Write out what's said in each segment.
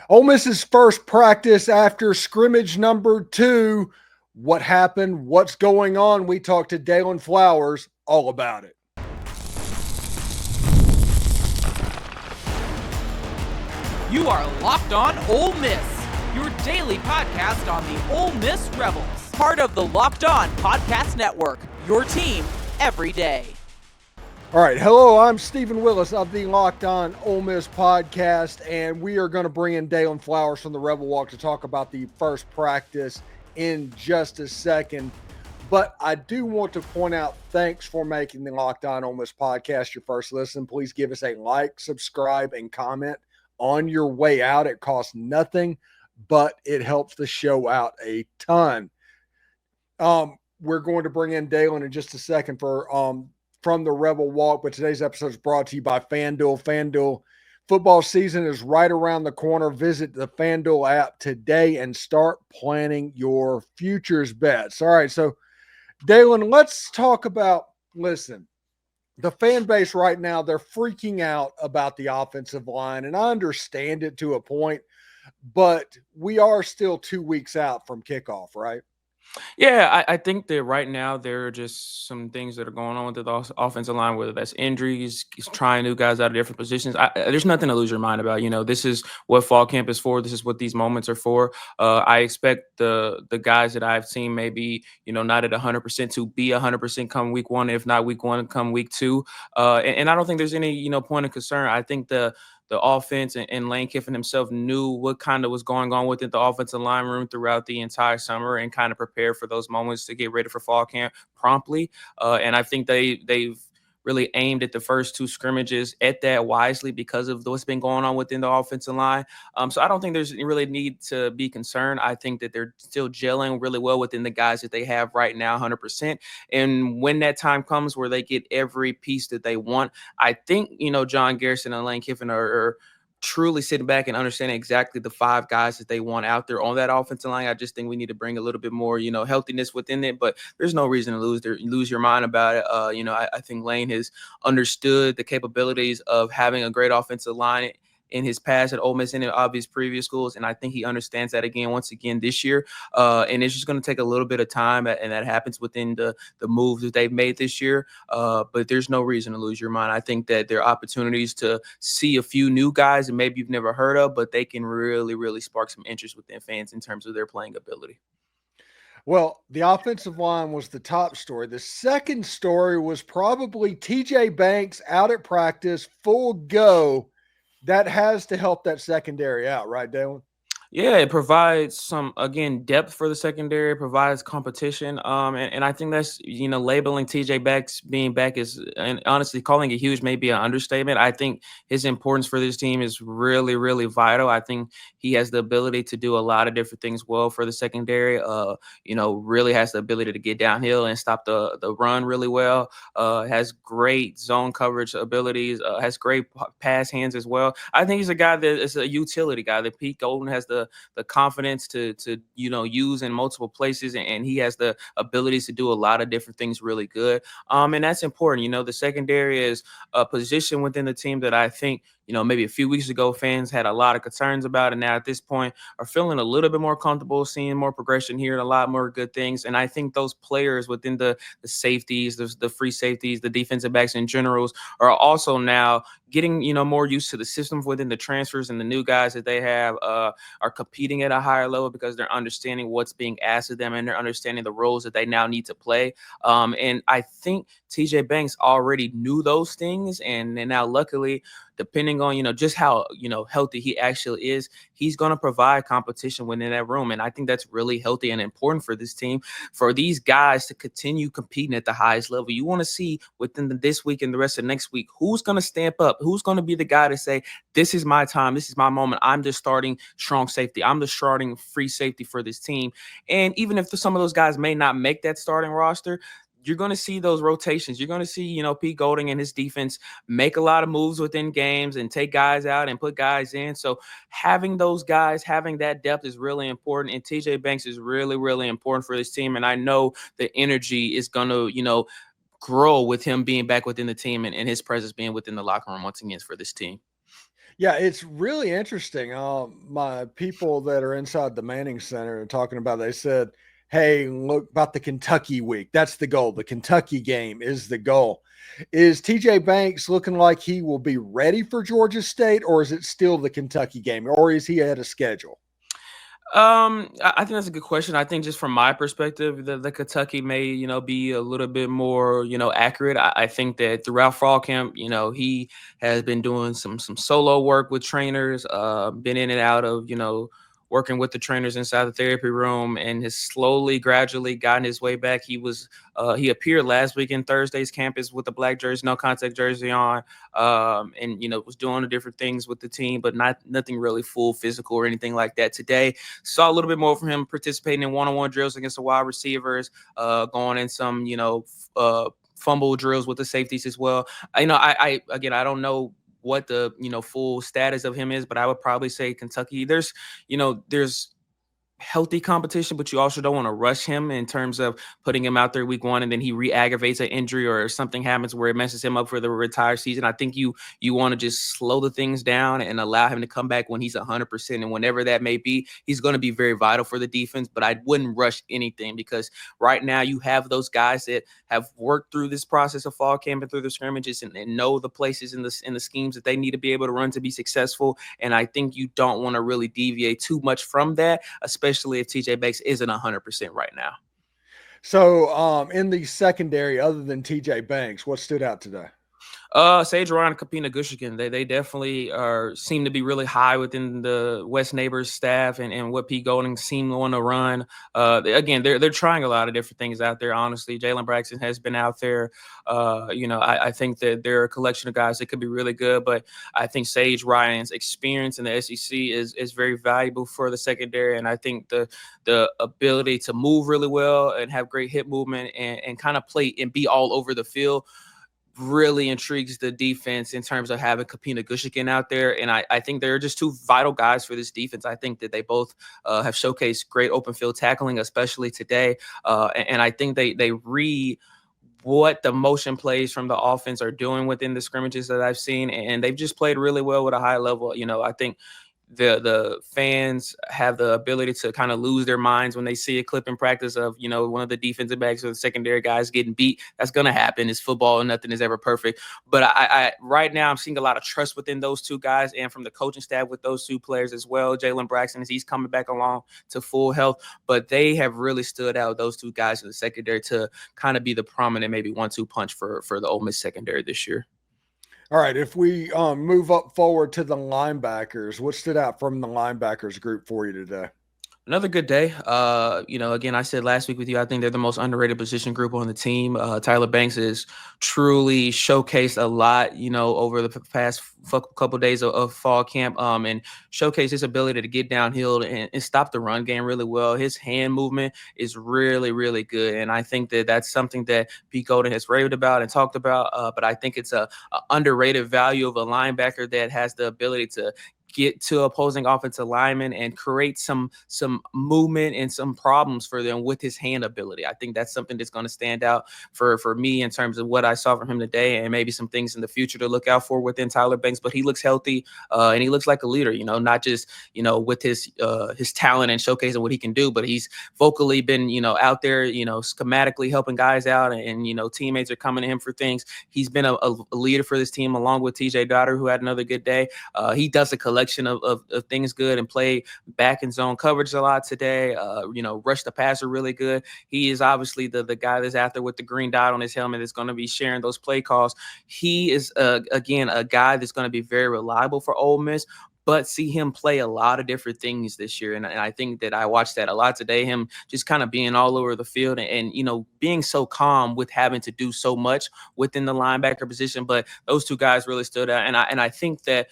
Ole Miss's first practice after scrimmage number 2. What happened? What's going on? We talked to Daylan Flowers all about it. You are Locked On Ole Miss, your daily podcast on the Ole Miss Rebels. Part of the Locked On Podcast Network, your team every day. All right. Hello, I'm Steven Willis of the Locked On Ole Miss podcast, and we are going to bring in Daylan Flowers from the Rebel Walk to talk about the first practice in just a second. But I do want to point out, thanks for making the Locked On Ole Miss podcast your first listen. Please give us a like, subscribe, and comment on your way out. It costs nothing, but it helps the show out a ton. We're going to bring in Daylan in just a second from the Rebel Walk, but today's episode is brought to you by FanDuel. FanDuel football season is right around the corner. Visit the FanDuel app today and start planning your futures bets. All right, so Daylan, let's talk about, listen, the fan base right now, they're freaking out about the offensive line, and I understand it to a point, but we are still 2 weeks out from kickoff, right? Yeah, I think that right now there are just some things that are going on with the offensive line, whether that's injuries, trying new guys out of different positions. There's nothing to lose your mind about. You know, this is what fall camp is for. This is what these moments are for. I expect the guys that I've seen maybe, not at 100% to be 100% come week one, if not week one, come week two. And I don't think there's any, point of concern. I think the offense and Lane Kiffin himself knew what kind of was going on within the offensive line room throughout the entire summer and kind of prepared for those moments to get ready for fall camp promptly. And I think they've really aimed at the first two scrimmages at that wisely because of what's been going on within the offensive line. So I don't think there's really need to be concerned. I think that they're still gelling really well within the guys that they have right now, 100%. And when that time comes where they get every piece that they want, I think, John Garrison and Lane Kiffin are truly sitting back and understanding exactly the five guys that they want out there on that offensive line. I just think we need to bring a little bit more, healthiness within it, but there's no reason to lose your mind about it. I think Lane has understood the capabilities of having a great offensive line in his past at Ole Miss and in obvious previous schools. And I think he understands that once again this year. And it's just going to take a little bit of time, and that happens within the moves that they've made this year. But there's no reason to lose your mind. I think that there are opportunities to see a few new guys that maybe you've never heard of, but they can really, really spark some interest within fans in terms of their playing ability. Well, the offensive line was the top story. The second story was probably TJ Banks out at practice, full go. That has to help that secondary out, right, Daylan? Yeah, it provides some, again, depth for the secondary. It provides competition. And I think that's, labeling TJ Banks being back is, and honestly, calling it huge may be an understatement. I think his importance for this team is really, really vital. I think he has the ability to do a lot of different things well for the secondary. Really has the ability to get downhill and stop the run really well. Has great zone coverage abilities. Has great pass hands as well. I think he's a guy that is a utility guy. That Pete Golden has the confidence to use in multiple places, and he has the abilities to do a lot of different things really good. And that's important. The secondary is a position within the team that I think, maybe a few weeks ago, fans had a lot of concerns about, and now at this point are feeling a little bit more comfortable, seeing more progression here and a lot more good things. And I think those players within the safeties, the free safeties, the defensive backs in generals are also now getting, more used to the system within the transfers, and the new guys that they have are competing at a higher level because they're understanding what's being asked of them, and they're understanding the roles that they now need to play. And I think TJ Banks already knew those things, and now luckily, depending on, just how, healthy he actually is, he's going to provide competition within that room. And I think that's really healthy and important for this team, for these guys to continue competing at the highest level. You want to see within this week and the rest of next week, who's going to stamp up, who's going to be the guy to say, this is my time, this is my moment. I'm just starting strong safety. I'm the starting free safety for this team. And even if some of those guys may not make that starting roster, you're going to see those rotations. You're going to see, Pete Golding and his defense make a lot of moves within games and take guys out and put guys in. So having those guys, having that depth is really important. And TJ Banks is really, really important for this team. And I know the energy is going to, grow with him being back within the team and his presence being within the locker room once again for this team. Yeah, it's really interesting. My people that are inside the Manning Center are talking about, they said, hey, look about the Kentucky week. That's the goal. The Kentucky game is the goal. Is TJ Banks looking like he will be ready for Georgia State, or is it still the Kentucky game, or is he ahead of schedule? I think that's a good question. I think just from my perspective, the Kentucky may, be a little bit more, accurate. I think that throughout fall camp, he has been doing some solo work with trainers, been in and out of, working with the trainers inside the therapy room, and has slowly, gradually gotten his way back. He appeared last week in Thursday's campus with a black jersey, no contact jersey on, and was doing the different things with the team, but nothing really full physical or anything like that today. Saw a little bit more from him participating in one-on-one drills against the wide receivers, going in some, fumble drills with the safeties as well. I don't know what the full status of him is, but I would probably say Kentucky. There's healthy competition, but you also don't want to rush him in terms of putting him out there week one and then he re-aggravates an injury or something happens where it messes him up for the entire season. I think you want to just slow the things down and allow him to come back when he's 100%, and whenever that may be, he's going to be very vital for the defense. But I wouldn't rush anything, because right now you have those guys that have worked through this process of fall camp and through the scrimmages and know the places in the schemes that they need to be able to run to be successful. And I think you don't want to really deviate too much from that, especially if TJ Banks isn't 100% right now. So in the secondary, other than TJ Banks, what stood out today? Sage, Ryan and Kapena Gushiken. They definitely seem to be really high within the West Neighbors staff and what Pete Golding seemed to want to run. They're trying a lot of different things out there. Honestly, Jalen Braxton has been out there. I think that there are a collection of guys that could be really good, but I think Sage Ryan's experience in the SEC is very valuable for the secondary, and I think the ability to move really well and have great hip movement and kind of play and be all over the field really intrigues the defense in terms of having Kapena Gushiken out there. And I think they're just two vital guys for this defense. I think that they both have showcased great open field tackling, especially today. And I think they read what the motion plays from the offense are doing within the scrimmages that I've seen. And they've just played really well with a high level. I think the fans have the ability to kind of lose their minds when they see a clip in practice of, one of the defensive backs or the secondary guys getting beat. That's going to happen. It's football and nothing is ever perfect. But I right now I'm seeing a lot of trust within those two guys and from the coaching staff with those two players as well. Jalen Braxton, as he's coming back along to full health, but they have really stood out, those two guys in the secondary, to kind of be the prominent maybe 1-2 punch for the Ole Miss secondary this year. All right, if we move up forward to the linebackers, what stood out from the linebackers group for you today? Another good day. Again, I said last week with you, I think they're the most underrated position group on the team. Tyler Banks has truly showcased a lot, over the past couple of days of fall camp, and showcased his ability to get downhill and stop the run game really well. His hand movement is really, really good. And I think that that's something that Pete Golding has raved about and talked about. But I think it's a underrated value of a linebacker that has the ability to get to opposing offensive linemen and create some movement and some problems for them with his hand ability. I think that's something that's going to stand out for me in terms of what I saw from him today, and maybe some things in the future to look out for within Tyler Banks. But he looks healthy and he looks like a leader, not just, with his talent and showcasing what he can do, but he's vocally been, out there, schematically helping guys out, and teammates are coming to him for things. He's been a leader for this team along with TJ Goddard, who had another good day. He does a collection of things good and play back in zone coverage a lot today. Rush the passer really good. He is obviously the guy that's out there with the green dot on his helmet that's going to be sharing those play calls. He is again a guy that's going to be very reliable for Ole Miss, but see him play a lot of different things this year. And I think that I watched that a lot today, him just kind of being all over the field and being so calm with having to do so much within the linebacker position. But those two guys really stood out. And I think that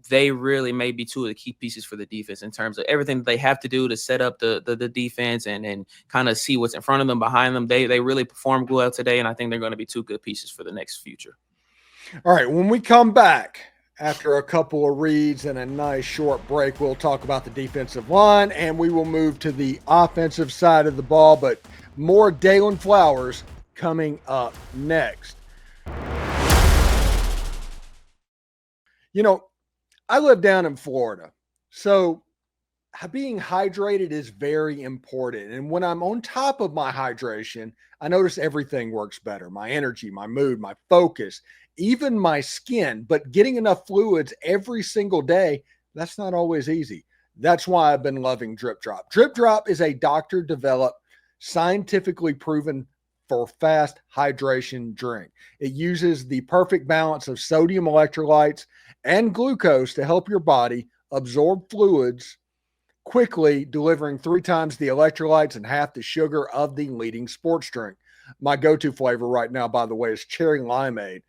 they really may be two of the key pieces for the defense in terms of everything that they have to do to set up the defense and kind of see what's in front of them, behind them. They really performed well today, and I think they're going to be two good pieces for the next future. All right, when we come back after a couple of reads and a nice short break, we'll talk about the defensive line, and we will move to the offensive side of the ball, but more Daylan Flowers coming up next. I live down in Florida. So being hydrated is very important. And when I'm on top of my hydration, I notice everything works better. My energy, my mood, my focus, even my skin. But getting enough fluids every single day, that's not always easy. That's why I've been loving Drip Drop. Drip Drop is a doctor developed, scientifically proven for fast hydration drink. It uses the perfect balance of sodium electrolytes and glucose to help your body absorb fluids quickly, delivering 3 times the electrolytes and half the sugar of the leading sports drink. My go-to flavor right now, by the way, is cherry limeade.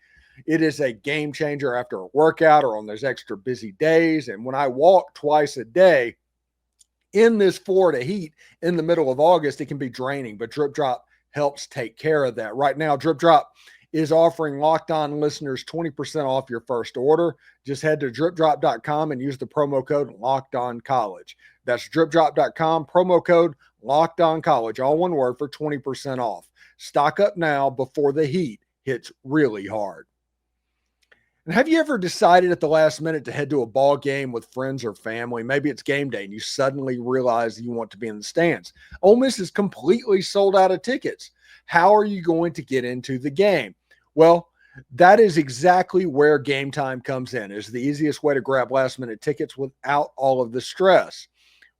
It is a game changer after a workout or on those extra busy days. And when I walk twice a day in this Florida heat in the middle of August, it can be draining, but Drip Drop helps take care of that. Right now, Drip Drop is offering Locked On listeners 20% off your first order. Just head to dripdrop.com and use the promo code LOCKEDONCollege. That's dripdrop.com, promo code LOCKEDONCollege, all one word, for 20% off. Stock up now before the heat hits really hard. And have you ever decided at the last minute to head to a ball game with friends or family? Maybe it's game day and you suddenly realize you want to be in the stands. Ole Miss is completely sold out of tickets. How are you going to get into the game? Well, that is exactly where Game Time comes in. It's the easiest way to grab last minute tickets without all of the stress.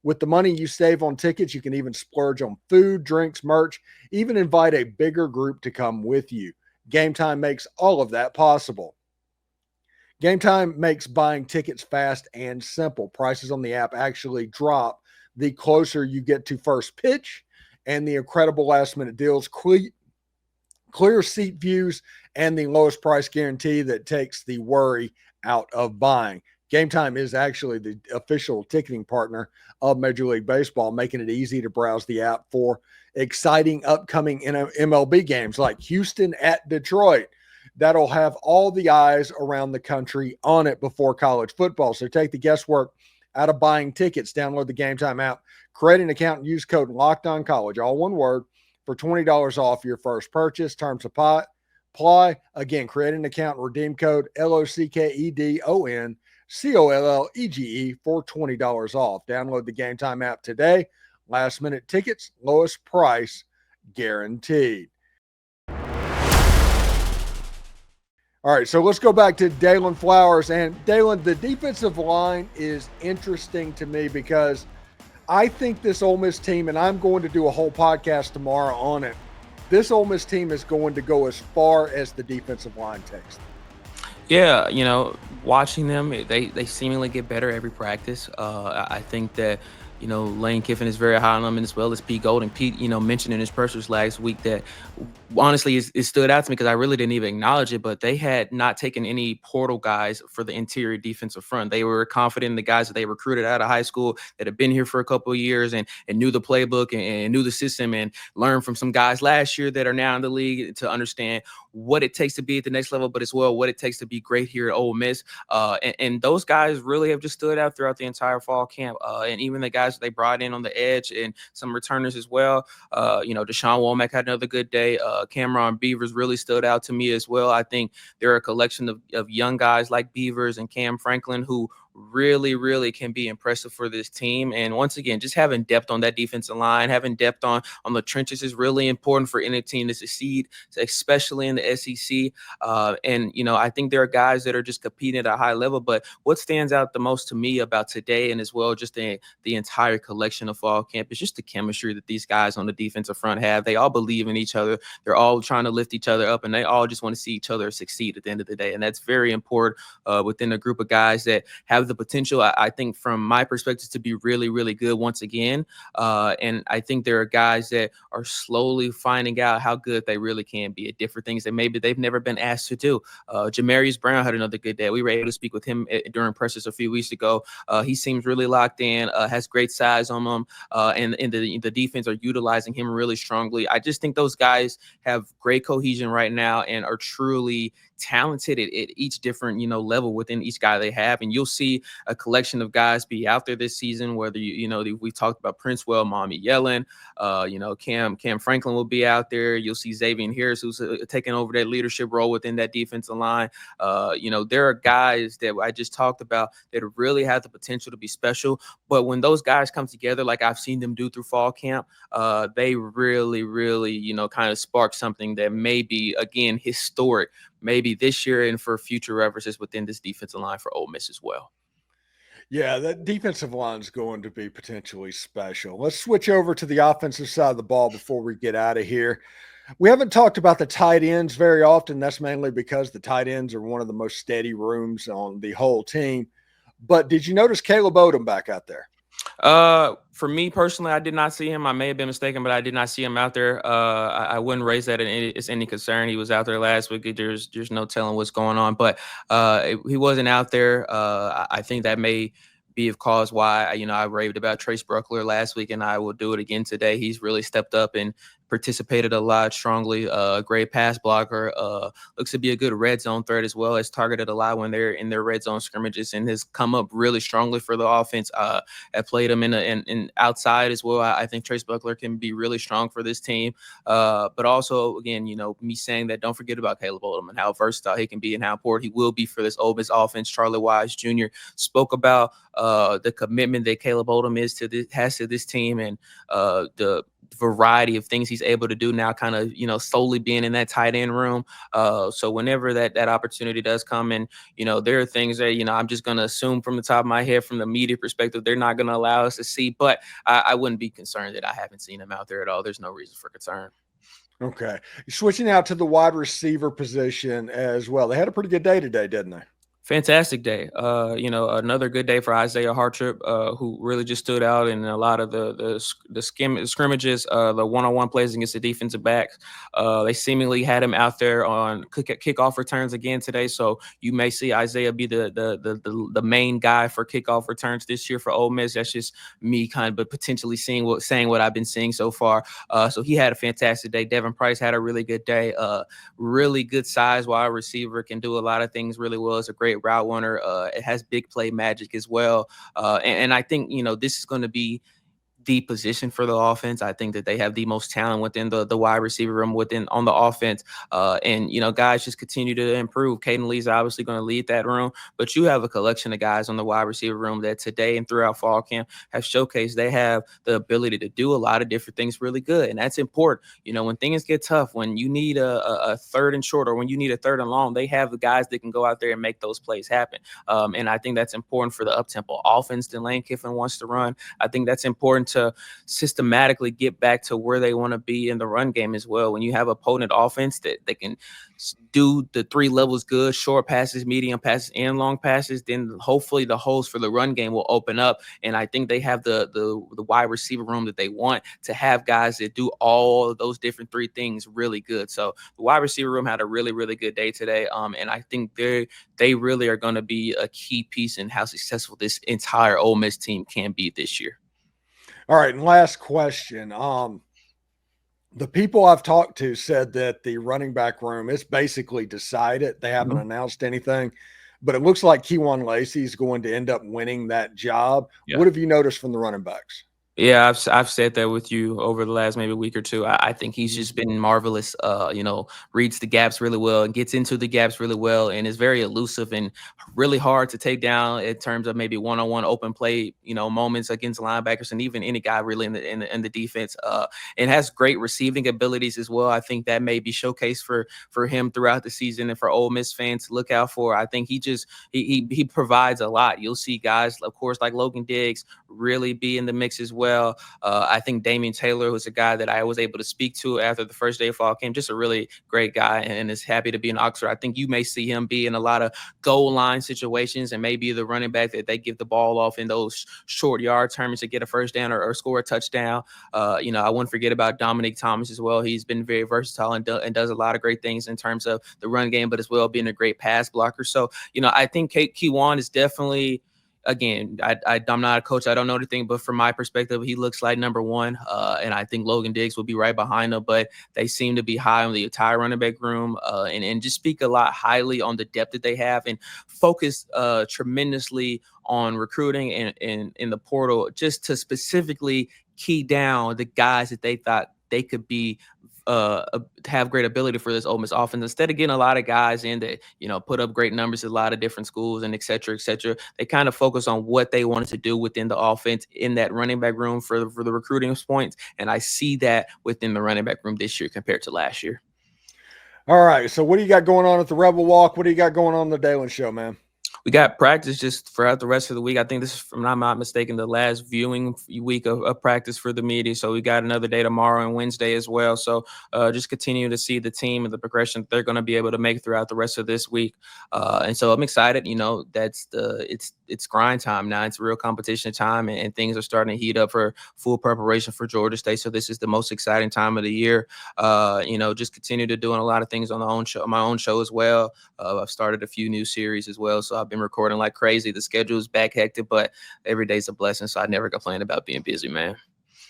With the money you save on tickets, you can even splurge on food, drinks, merch, even invite a bigger group to come with you. Game Time makes all of that possible. Game Time makes buying tickets fast and simple. Prices on the app actually drop the closer you get to first pitch, and the incredible last-minute deals, clear seat views, and the lowest price guarantee that takes the worry out of buying. Game Time is actually the official ticketing partner of Major League Baseball, making it easy to browse the app for exciting upcoming MLB games like Houston at Detroit. That'll have all the eyes around the country on it before college football. So take the guesswork out of buying tickets. Download the Game Time app, create an account, and use code LOCKEDONCollege, all one word, for $20 off your first purchase. Terms apply. Again, create an account, redeem code LOCKEDONCOLLEGE for $20 off. Download the Game Time app today. Last minute tickets, lowest price guaranteed. All right, so let's go back to Daylan Flowers. And Daylan, the defensive line is interesting to me because I think this Ole Miss team, and I'm going to do a whole podcast tomorrow on it, this Ole Miss team is going to go as far as the defensive line takes. Yeah, watching them, they seemingly get better every practice. I think that, Lane Kiffin is very high on them, and as well as Pete Golding. Pete, mentioned in his pressers last week that honestly it stood out to me because I really didn't even acknowledge it, but they had not taken any portal guys for the interior defensive front. They were confident in the guys that they recruited out of high school that have been here for a couple of years and knew the playbook and knew the system and learned from some guys last year that are now in the league to understand what it takes to be at the next level, but as well what it takes to be great here at Ole Miss. And those guys really have just stood out throughout the entire fall camp. And even the guys that they brought in on the edge and some returners as well. Deshaun Womack had another good day. Kameron Beavers really stood out to me as well. I think there are a collection of young guys like Beavers and Cam Franklin who really, really can be impressive for this team. And once again, just having depth on that defensive line, having depth on the trenches is really important for any team to succeed, especially in the SEC. I think there are guys that are just competing at a high level. But what stands out the most to me about today, and as well just the entire collection of fall camp, is just the chemistry that these guys on the defensive front have. They all believe in each other. They're all trying to lift each other up, and they all just want to see each other succeed at the end of the day. And that's very important within a group of guys that have the potential, I think, from my perspective, to be really, really good once again. And I think there are guys that are slowly finding out how good they really can be at different things that maybe they've never been asked to do. Jamarious Brown had another good day. We were able to speak with him during pressers a few weeks ago. He seems really locked in, has great size on him, and the defense are utilizing him really strongly. I just think those guys have great cohesion right now and are truly talented at each different level within each guy they have. And you'll see see a collection of guys be out there this season, whether we talked about Princewell, Mommy Yellen, Cam Franklin will be out there. You'll see Xavier Harris, who's taking over that leadership role within that defensive line. There are guys that I just talked about that really have the potential to be special. But when those guys come together, like I've seen them do through fall camp, they really, really, kind of spark something that may be, again, historic, maybe this year and for future references within this defensive line for Ole Miss as well. Yeah, that defensive line is going to be potentially special. Let's switch over to the offensive side of the ball before we get out of here. We haven't talked about the tight ends very often. That's mainly because the tight ends are one of the most steady rooms on the whole team. But did you notice Caleb Odom back out there? For me personally, I did not see him. I may have been mistaken, but I did not see him out there. I wouldn't raise that as any concern. He was out there last week. There's no telling what's going on, but he wasn't out there. I think that may be of cause why I raved about Trace Bruckler last week, and I will do it again today. He's really stepped up and participated a lot strongly. Great pass blocker. Looks to be a good red zone threat as well. Has targeted a lot when they're in their red zone scrimmages and has come up really strongly for the offense. I played him in outside as well. I think Trace Bruckler can be really strong for this team. But also, again, me saying that, don't forget about Caleb Odom and how versatile he can be and how important he will be for this Ole Miss offense. Charlie Wise Jr. spoke about the commitment that Caleb Odom has to this team and the variety of things he's able to do now, kind of, solely being in that tight end room. So whenever that opportunity does come, and, there are things that, I'm just going to assume from the top of my head, from the media perspective, they're not going to allow us to see, but I wouldn't be concerned that I haven't seen him out there at all. There's no reason for concern. Okay. Switching out to the wide receiver position as well. They had a pretty good day today, didn't they? Fantastic day. Another good day for Isaiah Hartrip, who really just stood out in a lot of the scrimmages, the one-on-one plays against the defensive backs. They seemingly had him out there on kickoff returns again today, so you may see Isaiah be the main guy for kickoff returns this year for Ole Miss. That's just me kind of potentially saying what I've been seeing so far. So he had a fantastic day. Devin Price had a really good day. Really good size wide receiver, can do a lot of things really well. It's a great route runner. It has big play magic as well. And I think, this is going to be the position for the offense. I think that they have the most talent within the wide receiver room on the offense. And guys just continue to improve. Caden Lee's obviously going to lead that room, but you have a collection of guys on the wide receiver room that today and throughout fall camp have showcased they have the ability to do a lot of different things really good. And that's important. When things get tough, when you need a third and short, or when you need a third and long, they have the guys that can go out there and make those plays happen. And I think that's important for the up-tempo offense that Lane Kiffin wants to run. I think that's important to systematically get back to where they want to be in the run game as well. When you have a potent offense that they can do the three levels good, short passes, medium passes, and long passes, then hopefully the holes for the run game will open up. And I think they have the wide receiver room that they want to have guys that do all of those different three things really good. So the wide receiver room had a really, really good day today. And I think they really are going to be a key piece in how successful this entire Ole Miss team can be this year. All right, and last question. The people I've talked to said that the running back room is basically decided. They haven't announced anything, but it looks like Kewan Lacy is going to end up winning that job. Yeah. What have you noticed from the running backs? Yeah, I've said that with you over the last maybe week or two. I think he's just been marvelous. Reads the gaps really well and gets into the gaps really well, and is very elusive and really hard to take down in terms of maybe one-on-one open play, moments against linebackers and even any guy really in the defense. And has great receiving abilities as well. I think that may be showcased for him throughout the season and for Ole Miss fans to look out for. I think he provides a lot. You'll see guys, of course, like Logan Diggs really be in the mix as well. I think Damian Taylor was a guy that I was able to speak to after the first day of fall camp, just a really great guy and is happy to be in Oxford. I think you may see him be in a lot of goal line situations and maybe the running back that they give the ball off in those short yard tournaments to get a first down or score a touchdown. I wouldn't forget about Dominic Thomas as well. He's been very versatile and does a lot of great things in terms of the run game, but as well being a great pass blocker. So, I think Kewan is definitely again, I'm not a coach. I don't know anything, but from my perspective, he looks like number one. And I think Logan Diggs will be right behind him, but they seem to be high on the entire running back room, and just speak a lot highly on the depth that they have, and focus tremendously on recruiting and in the portal, just to specifically key down the guys that they thought they could be have great ability for this Ole Miss offense. Instead of getting a lot of guys in that, put up great numbers at a lot of different schools and et cetera, they kind of focus on what they wanted to do within the offense in that running back room for the recruiting points. And I see that within the running back room this year compared to last year. All right. So what do you got going on at the Rebel Walk? What do you got going on the Daylan Show, man? We got practice just throughout the rest of the week. I think this is, if I'm not mistaken, the last viewing week of practice for the media. So we got another day tomorrow and Wednesday as well. So just continue to see the team and the progression they're going to be able to make throughout the rest of this week. And so I'm excited. It's grind time now. It's real competition time, and things are starting to heat up for full preparation for Georgia State. So this is the most exciting time of the year. Just continue to doing a lot of things on my own show as well. I've started a few new series as well. So I've been recording like crazy. The schedule is back hectic, but every day's a blessing. So I never complain about being busy, man.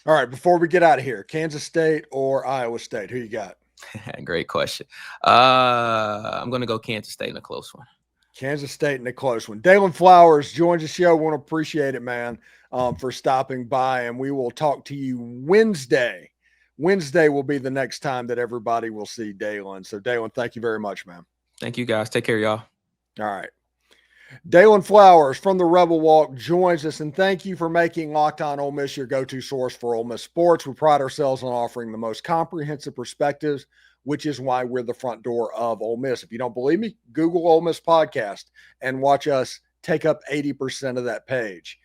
All right. Before we get out of here, Kansas State or Iowa State? Who you got? Great question. I'm going to go Kansas State in a close one. Kansas State in a close one. Daylan Flowers joins the show. Want to appreciate it, man, for stopping by. And we will talk to you Wednesday. Wednesday will be the next time that everybody will see Daylan. So, Daylan, thank you very much, man. Thank you, guys. Take care, y'all. All right. Daylan Flowers from the Rebel Walk joins us, and thank you for making Locked On Ole Miss your go-to source for Ole Miss sports. We pride ourselves on offering the most comprehensive perspectives, which is why we're the front door of Ole Miss. If you don't believe me, Google Ole Miss podcast and watch us take up 80% of that page.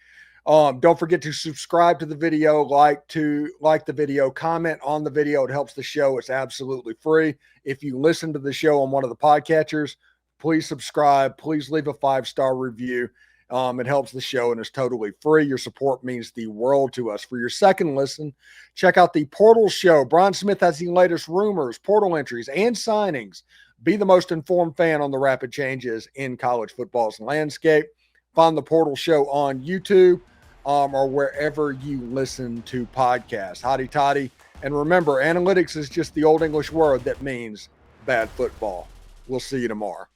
Don't forget to subscribe to the video, like the video, comment on the video. It helps the show. It's absolutely free. If you listen to the show on one of the podcatchers, please subscribe. Please leave a 5-star review. It helps the show and it's totally free. Your support means the world to us. For your second listen, check out the Portal Show. Brian Smith has the latest rumors, portal entries, and signings. Be the most informed fan on the rapid changes in college football's landscape. Find the Portal Show on YouTube or wherever you listen to podcasts. Hotty toddy. And remember, analytics is just the old English word that means bad football. We'll see you tomorrow.